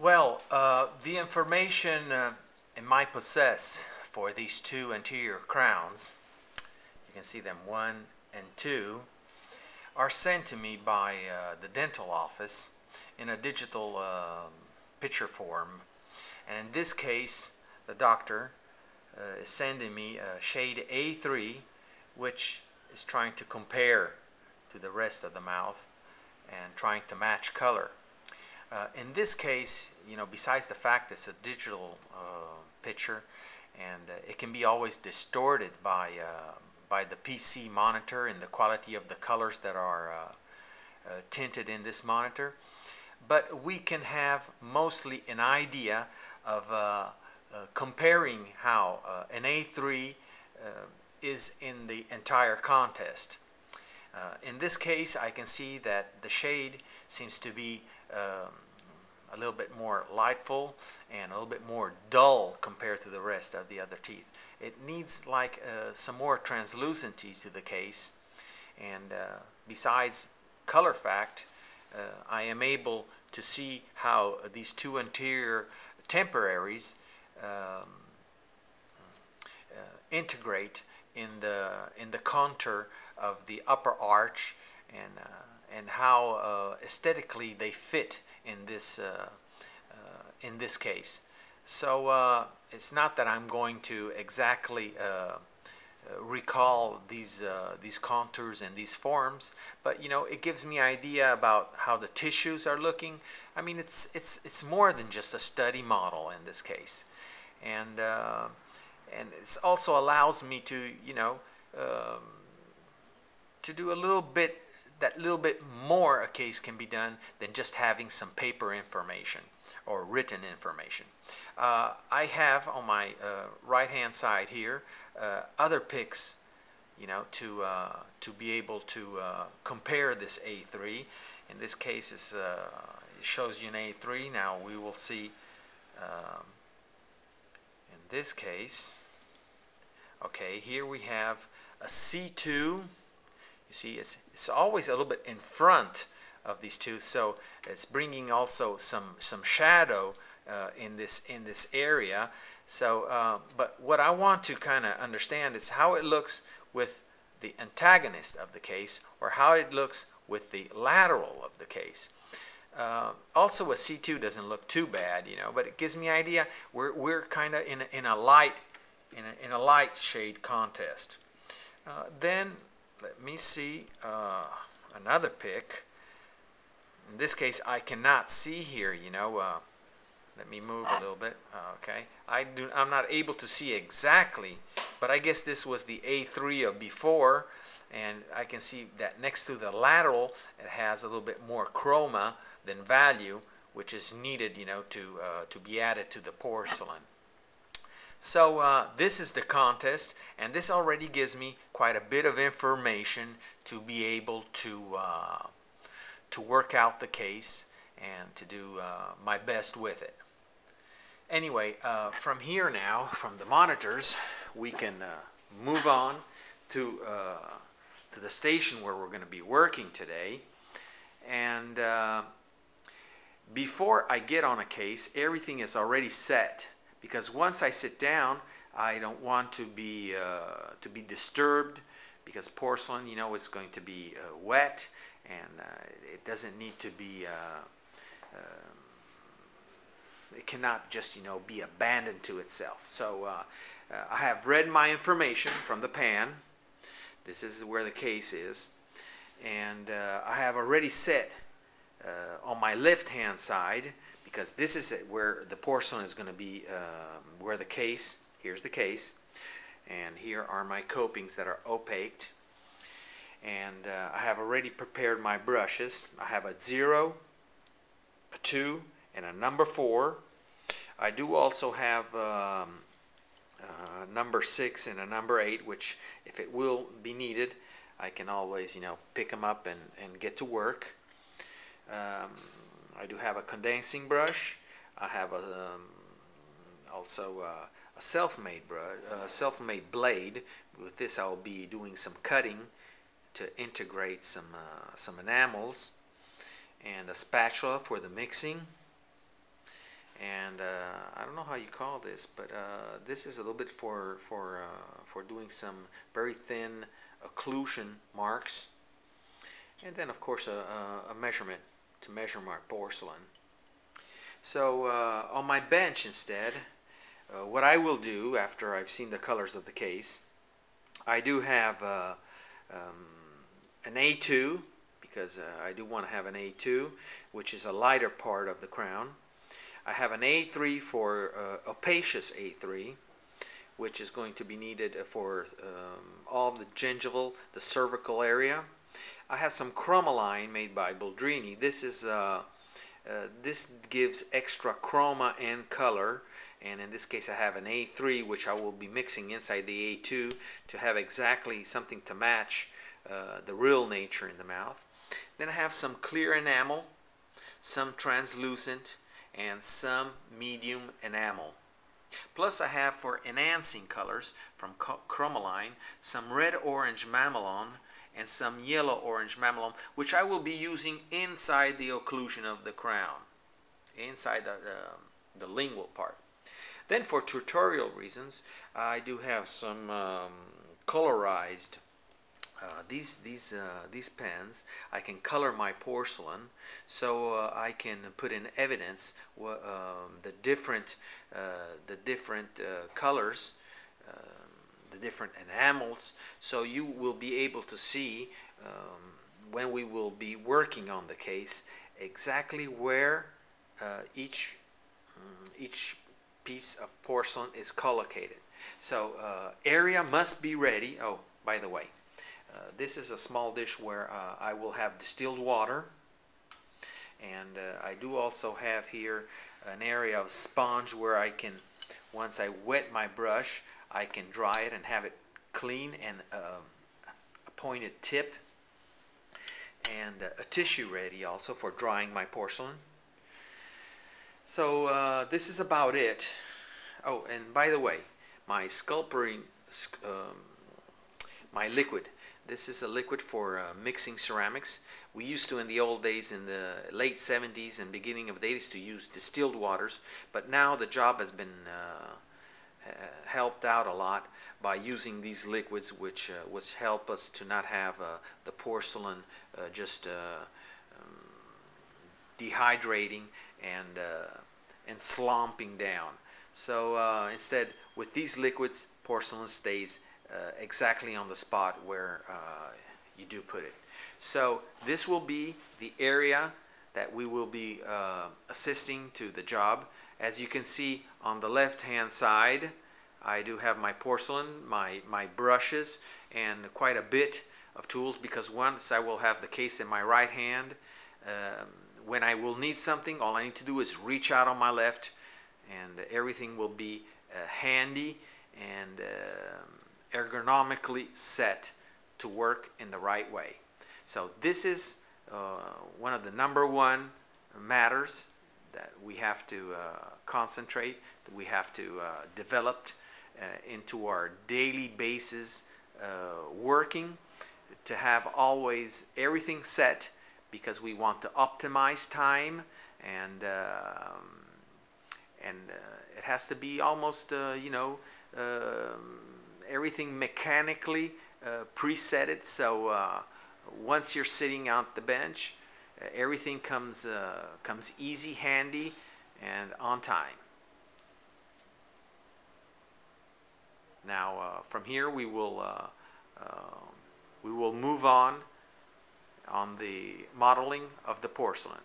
Well, the information in my possess for these two anterior crowns, you can see them 1 and 2, are sent to me by the dental office in a digital picture form. And in this case, the doctor is sending me a shade A3, which is trying to compare to the rest of the mouth and trying to match color. In this case, besides the fact it's a digital picture, and it can be always distorted by the PC monitor and the quality of the colors that are tinted in this monitor, but we can have mostly an idea of comparing how an A3 is in the entire contest. In this case, I can see that the shade seems to be a little bit more lightful and a little bit more dull compared to the rest of the other teeth. It needs like some more translucency to the case, and besides color fact, I am able to see how these two anterior temporaries integrate in the contour of the upper arch, and how aesthetically they fit in this case. So it's not that I'm going to exactly recall these contours and these forms, but it gives me idea about how the tissues are looking. I mean, it's more than just a study model in this case, and it also allows me to to do a little bit more a case can be done than just having some paper information or written information. I have on my right hand side here other pics, to be able to compare this A3. In this case, it shows you an A3. Now we will see in this case, okay, here we have a C2. You see, it's always a little bit in front of these two, so it's bringing also some shadow in this area. So, but what I want to kind of understand is how it looks with the antagonist of the case, or how it looks with the lateral of the case. Also, a C2 doesn't look too bad, but it gives me an idea. We're kind of in a light shade contest. Then let me see another pic. In this case, I cannot see here, let me move a little bit. Okay, I'm not able to see exactly, but I guess this was the A3 of before, and I can see that next to the lateral, it has a little bit more chroma than value, which is needed, to be added to the porcelain. So this is the contest, and this already gives me quite a bit of information to be able to work out the case and to do my best with it. Anyway, from here now, from the monitors, we can move on to the station where we're going to be working today. And before I get on a case, everything is already set, because once I sit down, I don't want to be disturbed, because porcelain, is going to be wet, and it doesn't need to be it cannot just be abandoned to itself. So I have read my information from the pan. This is where the case is, and I have already set on my left hand side, because this is where the porcelain is going to be, where the case, here's the case, and here are my copings that are opaqued. And I have already prepared my brushes. I have a 0, a 2, and a number 4. I do also have number 6 and a number 8, which, if it will be needed, I can always pick them up and get to work. I do have a condensing brush. I have also a self-made brush, self-made blade. With this, I'll be doing some cutting to integrate some enamels, and a spatula for the mixing. and I don't know how you call this, but this is a little bit for doing some very thin occlusion marks, and then of course a measurement to measure my porcelain. So on my bench instead, what I will do after I've seen the colors of the case, I do have an A2, because I do want to have an A2, which is a lighter part of the crown. I have an A3 for opacious A3, which is going to be needed for all the gingival, the cervical area. I have some chromoline made by Boldrini. This is this gives extra chroma and color, and in this case I have an A3, which I will be mixing inside the A2 to have exactly something to match the real nature in the mouth. Then I have some clear enamel, some translucent, and some medium enamel. Plus I have, for enhancing colors from chromoline, some red-orange mamelon and some yellow-orange mamelon, which I will be using inside the occlusion of the crown, inside the lingual part. Then for tutorial reasons, I do have some colorized these pens. I can color my porcelain, so I can put in evidence the different colors, the different enamels, so you will be able to see when we will be working on the case exactly where each piece of porcelain is collocated. So area must be ready. Oh, by the way, this is a small dish where I will have distilled water, and I do also have here an area of sponge where I can, once I wet my brush, I can dry it and have it clean, and a pointed tip, and a tissue ready also for drying my porcelain. So this is about it. Oh, and by the way, my sculpturing, my liquid. This is a liquid for mixing ceramics. We used to, in the old days, in the late 70s and beginning of the 80s, to use distilled waters, but now the job has been helped out a lot by using these liquids, which help us to not have the porcelain just dehydrating and slumping down. So instead, with these liquids, porcelain stays exactly on the spot where you do put it. So this will be the area that we will be assisting to the job. As you can see on the left hand side, I do have my porcelain, my brushes, and quite a bit of tools, because once I will have the case in my right hand, when I will need something, all I need to do is reach out on my left, and everything will be handy and ergonomically set to work in the right way. So this is one of the #1 matters that we have to concentrate, that we have to develop into our daily basis working, to have always everything set, because we want to optimize time, and it has to be almost you know, everything mechanically presetted. So once you're sitting on the bench, everything comes easy, handy, and on time. Now from here we will move on the modeling of the porcelain.